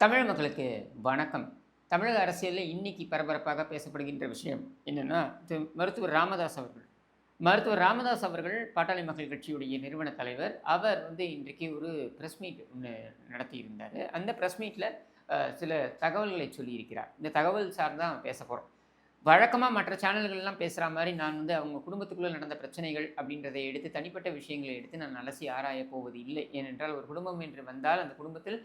தமிழ் மக்களுக்கு வணக்கம். தமிழக அரசியலில் இன்னைக்கு பரபரப்பாக பேசப்படுகின்ற விஷயம் என்னன்னா, மருத்துவர் ராமதாஸ் அவர்கள். மருத்துவர் ராமதாஸ் அவர்கள் பாட்டாளி மக்கள் கட்சியுடைய நிறுவன தலைவர். அவர் இன்றைக்கு ஒரு பிரஸ் மீட் ஒண்ணு நடத்தியிருந்தாரு. அந்த பிரஸ் மீட்ல சில தகவல்களை சொல்லியிருக்கிறார். இந்த தகவல் சார்ந்து தான் பேசப்போறோம். வழக்கமா மற்ற சேனல்கள்லாம் பேசுற மாரி நான் அவங்க குடும்பத்துக்குள்ள நடந்த பிரச்சனைகள் அப்படின்றதை எடுத்து, தனிப்பட்ட விஷயங்களை எடுத்து நான் அலசி ஆராயப் போவது இல்லை. ஏனென்றால் ஒரு குடும்பம் என்று வந்தால், அந்த குடும்பத்தில்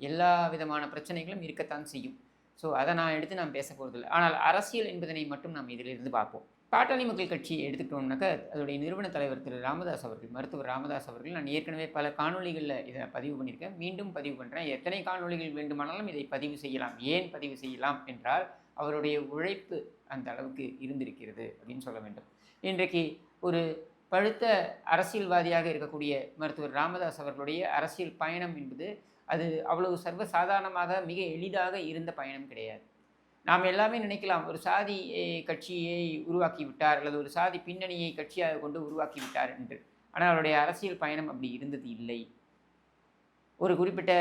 எல்லா விதமான பிரச்சனைகளும் இருக்கத்தான் செய்யும். ஸோ அத நான் பேசப் போறதில்ல. ஆனால் அரசியல் என்பதனை மட்டும் நாம் இதிலிருந்து பார்ப்போம். பாட்டாளி மக்கள் கட்சி எடுத்துக்கிட்டோம்னாக்க, அதோடைய நிறுவன தலைவர் திரு ராமதாஸ் அவர்கள், மருத்துவர் ராமதாஸ் அவர்கள் நான் ஏற்கனவே பல காணொளிகள்ல இத பதிவு பண்ணியிருக்கேன். மீண்டும் பதிவு பண்றேன். எத்தனை காணொளிகள் வேண்டுமானாலும் இதை பதிவு செய்யலாம். ஏன் பதிவு செய்யலாம் என்றால், அவருடைய உழைப்பு அந்த அளவுக்கு இருந்திருக்கிறது அப்படின்னு சொல்ல வேண்டும். இன்றைக்கு ஒரு பழுத்த அரசியல்வாதியாக இருக்கக்கூடிய மருத்துவர் ராமதாஸ் அவர்களுடைய அரசியல் பயணம் என்பது அது அவ்வளவு சர்வசாதாரணமாக மிக எளிதாக இருந்த பயணம் கிடையாது. நாம் எல்லாமே நினைக்கலாம், ஒரு சாதி கட்சியை உருவாக்கி விட்டார் அல்லது ஒரு சாதி பின்னணியை கட்சியாக கொண்டு உருவாக்கி விட்டார் என்று. ஆனால் அவருடைய அரசியல் பயணம் அப்படி இருந்தது இல்லை. ஒரு குறிப்பிட்ட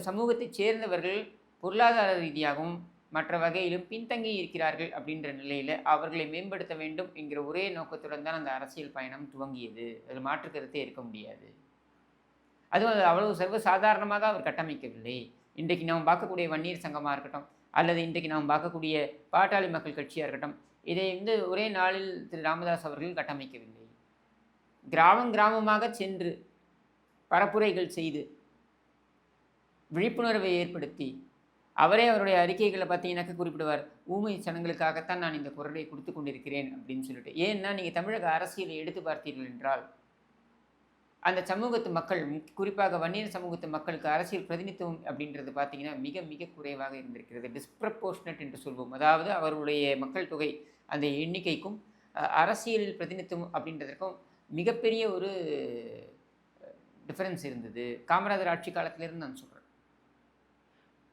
சமூகத்தைச் சேர்ந்தவர்கள் பொருளாதார ரீதியாகவும் மற்ற வகையிலும் பின்தங்கி இருக்கிறார்கள் அப்படின்ற நிலையில் அவர்களை மேம்படுத்த வேண்டும் என்கிற ஒரே நோக்கத்துடன் தான் அந்த அரசியல் பயணம் துவங்கியது. அதில் மாற்று கருத்தே இருக்க முடியாது. அதுவும் அது அவ்வளவு சர்வசாதாரணமாக அவர் கட்டமைக்கவில்லை. இன்றைக்கு நாம் பார்க்கக்கூடிய வன்னியர் சங்கமாக இருக்கட்டும், அல்லது இன்றைக்கு நாம் பார்க்கக்கூடிய பாட்டாளி மக்கள் கட்சியாக இருக்கட்டும், இதை ஒரே நாளில் திரு ராமதாஸ் அவர்கள் கட்டமைக்கவில்லை. கிராமம் கிராமமாக சென்று பரப்புரைகள் செய்து விழிப்புணர்வை ஏற்படுத்தி அவரே அவருடைய அறிக்கைகளை பார்த்தீங்கன்னாக்க குறிப்பிடுவார், ஊமை சனங்களுக்காகத்தான் நான் இந்த குரலை கொடுத்து கொண்டிருக்கிறேன் அப்படின்னு சொல்லிட்டு. ஏன்னா நீங்கள் தமிழக அரசியலை எடுத்து பார்த்தீர்கள் என்றால், அந்த சமூகத்து மக்கள், குறிப்பாக வன்னியர் சமூகத்து மக்களுக்கு அரசியல் பிரதிநிதித்துவம் அப்படின்றது பார்த்தீங்கன்னா மிக மிக குறைவாக இருந்திருக்கிறது. டிஸ்ப்ரப்போர்ஷனட் என்று சொல்வோம். அதாவது அவருடைய மக்கள் தொகை அந்த எண்ணிக்கைக்கும் அரசியல் பிரதிநிதித்துவம் அப்படின்றதற்கும் மிகப்பெரிய ஒரு டிஃபரன்ஸ் இருந்தது. காமராஜர் ஆட்சி காலத்திலிருந்து நான் சொல்கிறேன்.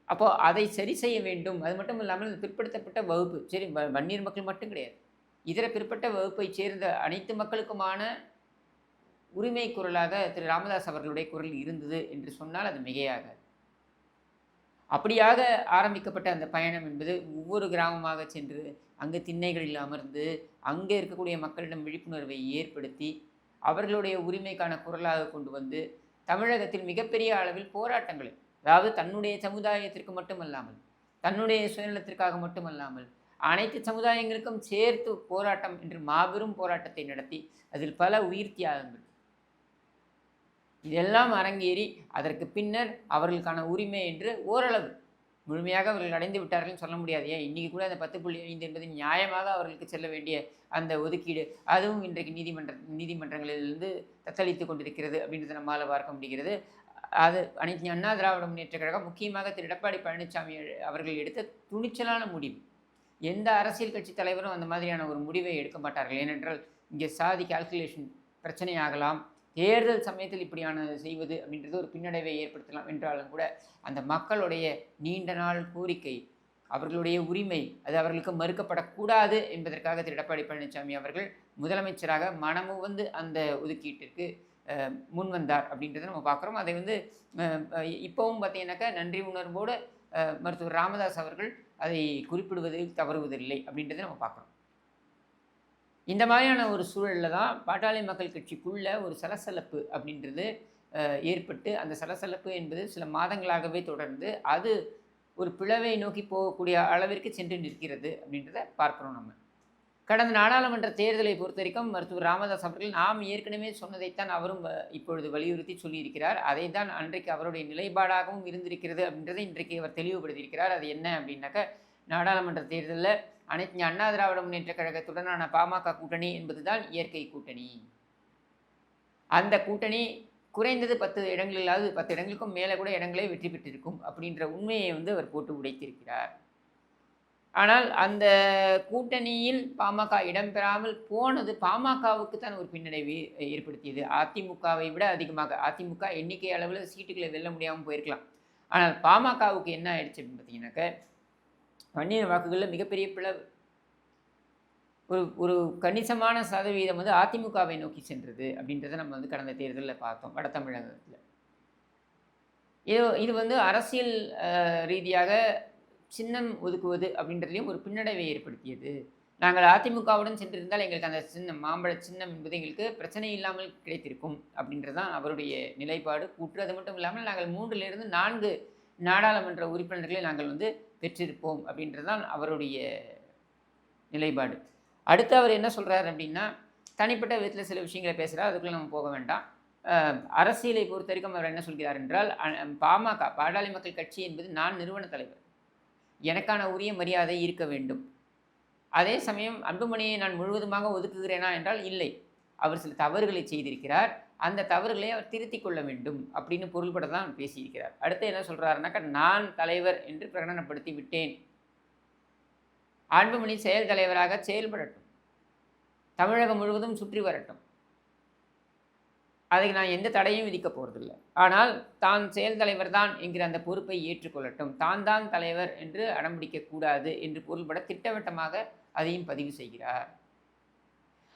அப்போது அதை சரி செய்ய வேண்டும். அது மட்டும் இல்லாமல் பிற்படுத்தப்பட்ட வகுப்பு, சரி வன்னியர் மக்கள் மட்டும் கிடையாது, இதர பிற்பட்ட வகுப்பை சேர்ந்த அனைத்து மக்களுக்குமான உரிமை குரலாக திரு ராமதாஸ் அவர்களுடைய குரல் இருந்தது என்று சொன்னால் அது மிகையாகாது. அப்படியாக ஆரம்பிக்கப்பட்ட அந்த பயணம் என்பது ஒவ்வொரு கிராமமாக சென்று அங்கு திண்ணைகளில் அமர்ந்து அங்கே இருக்கக்கூடிய மக்களிடம் விழிப்புணர்வை ஏற்படுத்தி அவர்களுடைய உரிமைக்கான குரலாக கொண்டு வந்து தமிழகத்தில் மிகப்பெரிய அளவில் போராட்டங்களை, அதாவது தன்னுடைய சமுதாயத்திற்கு மட்டுமல்லாமல், தன்னுடைய சுயநலத்திற்காக மட்டுமல்லாமல், அனைத்து சமுதாயங்களுக்கும் சேர்த்து போராட்டம் என்று மாபெரும் போராட்டத்தை நடத்தி அதில் பல உயிர் தியாகங்கள் இதெல்லாம் அரங்கேறி அதற்கு பின்னர் அவர்களுக்கான உரிமை என்று ஓரளவு முழுமையாக அவர்கள் அடைந்து விட்டார்கள்னு சொல்ல முடியாது. ஏன் இன்றைக்கி கூட அந்த 10.5 என்பது நியாயமாக அவர்களுக்கு செல்ல வேண்டிய அந்த ஒதுக்கீடு, அதுவும் இன்றைக்கு நீதிமன்றங்களிலிருந்து தத்தளித்து கொண்டிருக்கிறது அப்படின்றத நம்மால் பார்க்க முடிகிறது. அது அனைத்து அண்ணா திராவிட முன்னேற்ற கழகம், முக்கியமாக திரு எடப்பாடி பழனிசாமி அவர்கள் எடுத்த துணிச்சலான முடிவு. எந்த அரசியல் கட்சி தலைவரும் அந்த மாதிரியான ஒரு முடிவை எடுக்க மாட்டார்கள். ஏனென்றால் இங்கே சாதி கால்குலேஷன் பிரச்சனையாகலாம், தேர்தல் சமயத்தில் இப்படியான செய்வது அப்படின்றது ஒரு பின்னடைவை ஏற்படுத்தலாம் என்றாலும் கூட, அந்த மக்களுடைய நீண்ட நாள் கோரிக்கை, அவர்களுடைய உரிமை, அது அவர்களுக்கு மறுக்கப்படக்கூடாது என்பதற்காக திரு எடப்பாடி பழனிசாமி அவர்கள் முதலமைச்சராக மனமுவந்து அந்த ஒதுக்கீட்டிற்கு முன் வந்தார் அப்படின்றத நம்ம பார்க்குறோம். அதை இப்போவும் பார்த்தீங்கன்னாக்கா நன்றி உணர்வோடு மருத்துவர் ராமதாஸ் அவர்கள் அதை குறிப்பிடுவதில் தவறுவதில்லை அப்படின்றத நம்ம பார்க்குறோம். இந்த மாதிரியான ஒரு சூழலில் தான் பாட்டாளி மக்கள் கட்சிக்குள்ள ஒரு சலசலப்பு அப்படின்றது ஏற்பட்டு, அந்த சலசலப்பு என்பது சில மாதங்களாகவே தொடர்ந்து அது ஒரு பிளவை நோக்கி போகக்கூடிய அளவிற்கு சென்று நிற்கிறது அப்படின்றத பார்க்குறோம். நம்ம கடந்த நாடாளுமன்ற தேர்தலை பொறுத்த வரைக்கும் மருத்துவர் ராமதாஸ் அவர்கள் நாம் ஏற்கனவே சொன்னதைத்தான் அவரும் இப்பொழுது வலியுறுத்தி சொல்லியிருக்கிறார். அதை தான் அன்றைக்கு அவருடைய நிலைப்பாடாகவும் இருந்திருக்கிறது அப்படின்றதை இன்றைக்கு அவர் தெளிவுபடுத்தியிருக்கிறார். அது என்ன அப்படின்னாக்க, நாடாளுமன்ற தேர்தலில் அனைத்து அண்ணா திராவிட முன்னேற்ற கழகத்துடனான பாமக கூட்டணி என்பதுதான் இயற்கை கூட்டணி. அந்த கூட்டணி குறைந்தது 10 இடங்களிலாவது 10 இடங்களுக்கும் மேலே கூட இடங்களே வெற்றி பெற்றிருக்கும் அப்படின்ற உண்மையை அவர் போட்டு உடைத்திருக்கிறார். ஆனால் அந்த கூட்டணியில் பாமக இடம்பெறாமல் போனது பாமகவுக்கு தான் ஒரு பின்னடைவை ஏற்படுத்தியது. அதிமுகவை விட அதிகமாக. அதிமுக எண்ணிக்கை அளவில் சீட்டுகளை வெல்ல முடியாமல் போயிருக்கலாம். ஆனால் பாமகவுக்கு என்ன ஆயிடுச்சு அப்படின்னு பார்த்தீங்கன்னாக்க, வன்னியர் வாக்குகளில் மிகப்பெரிய பிளவு, ஒரு கணிசமான சதவீதம் அதிமுகவை நோக்கி சென்றது அப்படின்றத நம்ம கடந்த தேர்தலில் பார்த்தோம் வட தமிழகத்தில். இது வந்து அரசியல் ரீதியாக சின்னம் ஒதுக்குவது அப்படின்றதுலையும் ஒரு பின்னடைவை ஏற்படுத்தியது. நாங்கள் அதிமுகவுடன் சென்றிருந்தால் எங்களுக்கு அந்த சின்னம், மாம்பழ சின்னம் என்பது எங்களுக்கு பிரச்சனை இல்லாமல் கிடைத்திருக்கும் அப்படின்றது தான் அவருடைய நிலைப்பாடு, கூற்று. அது மட்டும் இல்லாமல் நாங்கள் 3லிருந்து 4 நாடாளுமன்ற உறுப்பினர்களை நாங்கள் வந்து பெற்றிருப்போம் அப்படின்றது தான் அவருடைய நிலைப்பாடு. அடுத்து அவர் என்ன சொல்கிறார் அப்படின்னா, தனிப்பட்ட விதத்தில் சில விஷயங்களை பேசுகிறார், அதுக்குள்ளே நம்ம போக வேண்டாம். அரசியலை பொறுத்த வரைக்கும் அவர் என்ன சொல்கிறார் என்றால், பாமக பாட்டாளி மக்கள் கட்சி என்பது நான் நிறுவன தலைவர், எனக்கான உரிய மரியாதை இருக்க வேண்டும். அதே சமயம் அன்புமணியை நான் முழுவதுமாக ஒதுக்குகிறேனா என்றால் இல்லை, அவர் சில தவறுகளை செய்திருக்கிறார், அந்த தவறுகளை அவர் திருத்திக் கொள்ள வேண்டும் அப்படின்னு பொருள்பட தான் பேசியிருக்கிறார். அடுத்து என்ன சொல்கிறாருனாக்கா, நான் தலைவர் என்று பிரகடனப்படுத்தி விட்டேன், அன்புமணி செயல் தலைவராக செயல்படட்டும், தமிழகம் முழுவதும் சுற்றி வரட்டும், அதுக்கு நான் எந்த தடையும் விதிக்க போகிறதில்லை, ஆனால் தான் செயல் தலைவர் தான் என்கிற அந்த பொறுப்பை ஏற்றுக்கொள்ளட்டும், தான் தலைவர் என்று அடம்பிடிக்கக்கூடாது என்று பொருள்பட திட்டவட்டமாக அதையும் பதிவு செய்கிறார்.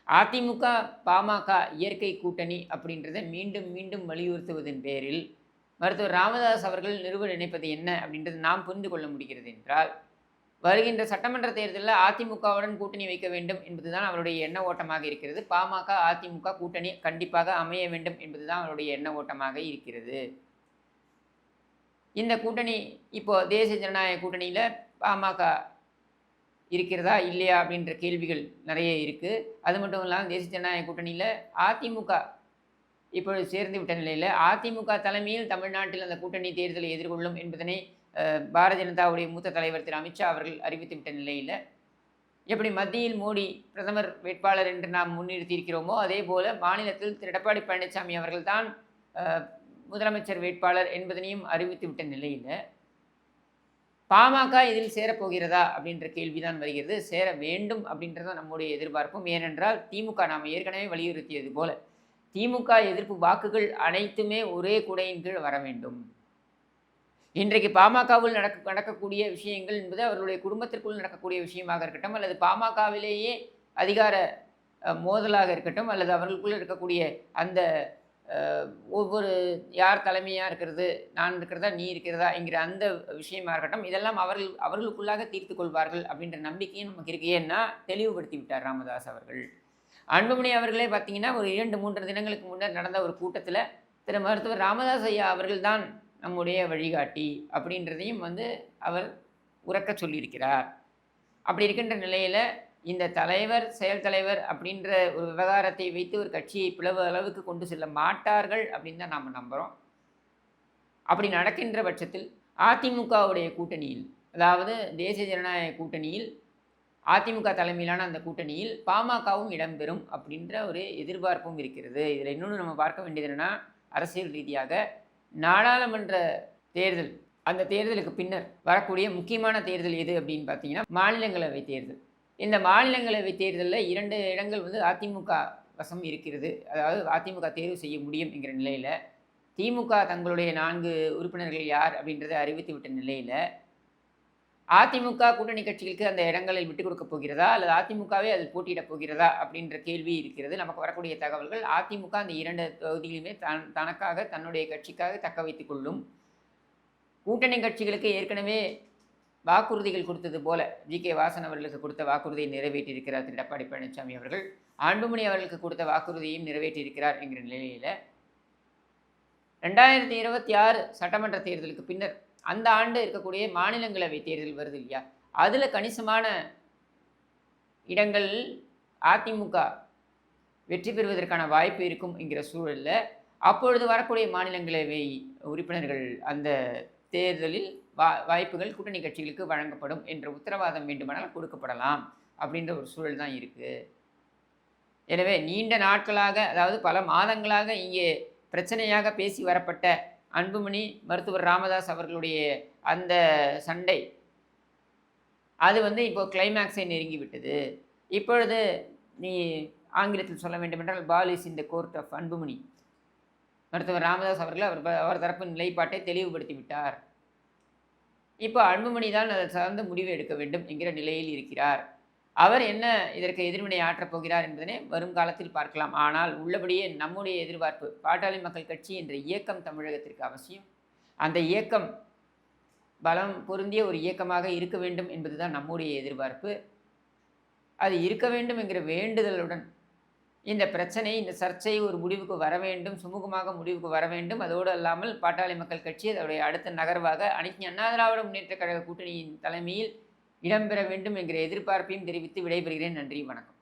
அதிமுக பாமக இயற்கை கூட்டணி அப்படின்றத மீண்டும் மீண்டும் வலியுறுத்துவதன் பேரில் மருத்துவர் ராமதாஸ் அவர்கள் நிறுவ நினைப்பது என்ன அப்படின்றது நாம் புரிந்து கொள்ள முடிகிறது என்றால், வருகின்ற சட்டமன்ற தேர்தலில் அதிமுகவுடன் கூட்டணி வைக்க வேண்டும் என்பதுதான் அவருடைய எண்ண ஓட்டமாக இருக்கிறது. பாமக அதிமுக கூட்டணி கண்டிப்பாக அமைய வேண்டும் என்பதுதான் அவருடைய எண்ண ஓட்டமாக இருக்கிறது. இந்த கூட்டணி இப்போ தேசிய ஜனநாயக கூட்டணியில் பாமக இருக்கிறதா இல்லையா அப்படின்ற கேள்விகள் நிறைய இருக்குது. அது மட்டும் இல்லாமல் தேசிய ஜனநாயக கூட்டணியில் அதிமுக இப்பொழுது சேர்ந்து விட்ட நிலையில் அதிமுக தலைமையில் தமிழ்நாட்டில் அந்த கூட்டணி தேர்தலை எதிர்கொள்ளும் என்பதனை பாரதிய ஜனதாவுடைய மூத்த தலைவர் திரு அமித்ஷா அவர்கள் அறிவித்து விட்ட நிலையில், எப்படி மத்தியில் மோடி பிரதமர் வேட்பாளர் என்று நாம் முன்னிறுத்தியிருக்கிறோமோ அதே போல் மாநிலத்தில் திரு எடப்பாடி பழனிசாமி அவர்கள் தான் முதலமைச்சர் வேட்பாளர் என்பதனையும் அறிவித்து விட்ட நிலையில் பாமக இதில் சேரப்போகிறதா அப்படின்ற கேள்விதான் வருகிறது. சேர வேண்டும் அப்படின்றதான் நம்முடைய எதிர்பார்ப்பும். ஏனென்றால் திமுக நாம் ஏற்கனவே வலியுறுத்தியது போல திமுக எதிர்ப்பு வாக்குகள் அனைத்துமே ஒரே குடையின் கீழ் வர வேண்டும். இன்றைக்கு பாமகவில் நடக்கக்கூடிய விஷயங்கள் என்பது அவர்களுடைய குடும்பத்திற்குள் நடக்கக்கூடிய விஷயமாக இருக்கட்டும், அல்லது பாமகவிலேயே அதிகார மோதலாக இருக்கட்டும், அல்லது அவர்களுக்குள் இருக்கக்கூடிய அந்த ஒவ்வொரு யார் தலைமையாக இருக்கிறது, நான் இருக்கிறதா நீ இருக்கிறதா என்கிற அந்த விஷயமாக இருக்கட்டும், இதெல்லாம் அவர்களுக்குள்ளாக தீர்த்து கொள்வார்கள் அப்படின்ற நம்பிக்கையும் நமக்கு இருக்கு. ஏன்னா தெளிவுபடுத்தி விட்டார் ராமதாஸ் அவர்கள். அன்புமணி அவர்களே பார்த்தீங்கன்னா ஒரு 2-3 தினங்களுக்கு முன்னர் நடந்த ஒரு கூட்டத்தில் திரு மருத்துவர் ராமதாஸ் ஐயா அவர்கள் தான் நம்முடைய வழிகாட்டி அப்படின்றதையும் வந்து அவர் உறக்க சொல்லியிருக்கிறார். அப்படி இருக்கின்ற நிலையில் இந்த தலைவர் செயல் தலைவர் அப்படின்ற ஒரு விவகாரத்தை வைத்து ஒரு கட்சியை பிளவு அளவுக்கு கொண்டு செல்ல மாட்டார்கள் அப்படின்னு தான் நாம் நம்புகிறோம். அப்படி நடக்கின்ற பட்சத்தில் அதிமுகவுடைய கூட்டணியில், அதாவது தேசிய ஜனநாயக கூட்டணியில், அதிமுக தலைமையிலான அந்த கூட்டணியில் பாமகவும் இடம்பெறும் அப்படின்ற ஒரு எதிர்பார்ப்பும் இருக்கிறது. இதில் இன்னொன்று நம்ம பார்க்க வேண்டியது என்னென்னா, அரசியல் ரீதியாக நாடாளுமன்ற தேர்தல், அந்த தேர்தலுக்கு பின்னர் வரக்கூடிய முக்கியமான தேர்தல் எது அப்படின்னு பார்த்தீங்கன்னா மாநிலங்களவை தேர்தல். இந்த மாநிலங்களவை தேர்தலில் 2 இடங்கள் வந்து அதிமுக வசம் இருக்கிறது. அதாவது அதிமுக தேர்வு செய்ய முடியும் என்கிற நிலையில் திமுக தங்களுடைய 4 உறுப்பினர்கள் யார் அப்படின்றத அறிவித்து விட்ட நிலையில் அதிமுக கூட்டணி கட்சிகளுக்கு அந்த இடங்களை விட்டுக் கொடுக்க போகிறதா அல்லது அதிமுகவே அதில் போட்டியிடப் போகிறதா அப்படின்ற கேள்வி இருக்கிறது. நமக்கு வரக்கூடிய தகவல்கள் அதிமுக அந்த 2 தொகுதியிலுமே தனக்காக தன்னுடைய கட்சிக்காக தக்க வைத்துக் கொள்ளும். கூட்டணி கட்சிகளுக்கு ஏற்கனவே வாக்குறுதிகள் கொடுத்தது போல ஜி.கே. வாசன் அவர்களுக்கு கொடுத்த வாக்குறுதியை நிறைவேற்றியிருக்கிறார் திரு எடப்பாடி பழனிசாமி அவர்கள். அன்புமணி அவர்களுக்கு கொடுத்த வாக்குறுதியையும் நிறைவேற்றியிருக்கிறார் என்கிற நிலையில் 2026 சட்டமன்ற தேர்தலுக்கு பின்னர் அந்த ஆண்டு இருக்கக்கூடிய மாநிலங்களவை தேர்தல் வருது இல்லையா, அதில் கணிசமான இடங்கள் அதிமுக வெற்றி பெறுவதற்கான வாய்ப்பு இருக்கும் என்கிற சூழலில் அப்பொழுது வரக்கூடிய மாநிலங்களவை உறுப்பினர்கள் அந்த தேர்தலில் வாய்ப்புகள் கூட்டணி கட்சிகளுக்கு வழங்கப்படும் என்ற உத்தரவாதம் வேண்டுமானால் கொடுக்கப்படலாம் அப்படின்ற ஒரு சூழல் தான் இருக்குது. எனவே நீண்ட நாட்களாக, அதாவது பல மாதங்களாக இங்கே பிரச்சனையாக பேசி வரப்பட்ட அன்புமணி மருத்துவர் ராமதாஸ் அவர்களுடைய அந்த சண்டை அது வந்து இப்போ கிளைமேக்ஸை நெருங்கி விட்டது. இப்பொழுது நீ ஆங்கிலத்தில் சொல்ல வேண்டுமென்றால் ball is in the court of Anbumani. மருத்துவர் ராமதாஸ் அவர்கள் அவர் தரப்பு நிலைப்பாட்டை தெளிவுபடுத்தி விட்டார். இப்போ அன்புமணி தான் அதை சார்ந்த முடிவு எடுக்க வேண்டும் என்கிற நிலையில் இருக்கிறார். அவர் என்ன இதற்கு எதிர்வினை ஆற்றப் போகிறார் என்பதனை வரும் காலத்தில் பார்க்கலாம். ஆனால் உள்ளபடியே நம்முடைய எதிர்பார்ப்பு பாட்டாளி மக்கள் கட்சி என்ற இயக்கம் தமிழகத்திற்கு அவசியம். அந்த இயக்கம் பலம் பொருந்திய ஒரு இயக்கமாக இருக்க வேண்டும் என்பதுதான் நம்முடைய எதிர்பார்ப்பு. அது இருக்க வேண்டும் என்கிற வேண்டுதலுடன் இந்த பிரச்சனை, இந்த சர்ச்சை ஒரு முடிவுக்கு வர வேண்டும், சுமூகமாக முடிவுக்கு வர வேண்டும். அதோடு அல்லாமல் பாட்டாளி மக்கள் கட்சி அதோடைய அடுத்த நகர்வாக அனைத்து அண்ணா திராவிட முன்னேற்றக் கழக கூட்டணியின் தலைமையில் இடம்பெற வேண்டும் என்கிற எதிர்பார்ப்பையும் தெரிவித்து விடைபெறுகிறேன். நன்றி, வணக்கம்.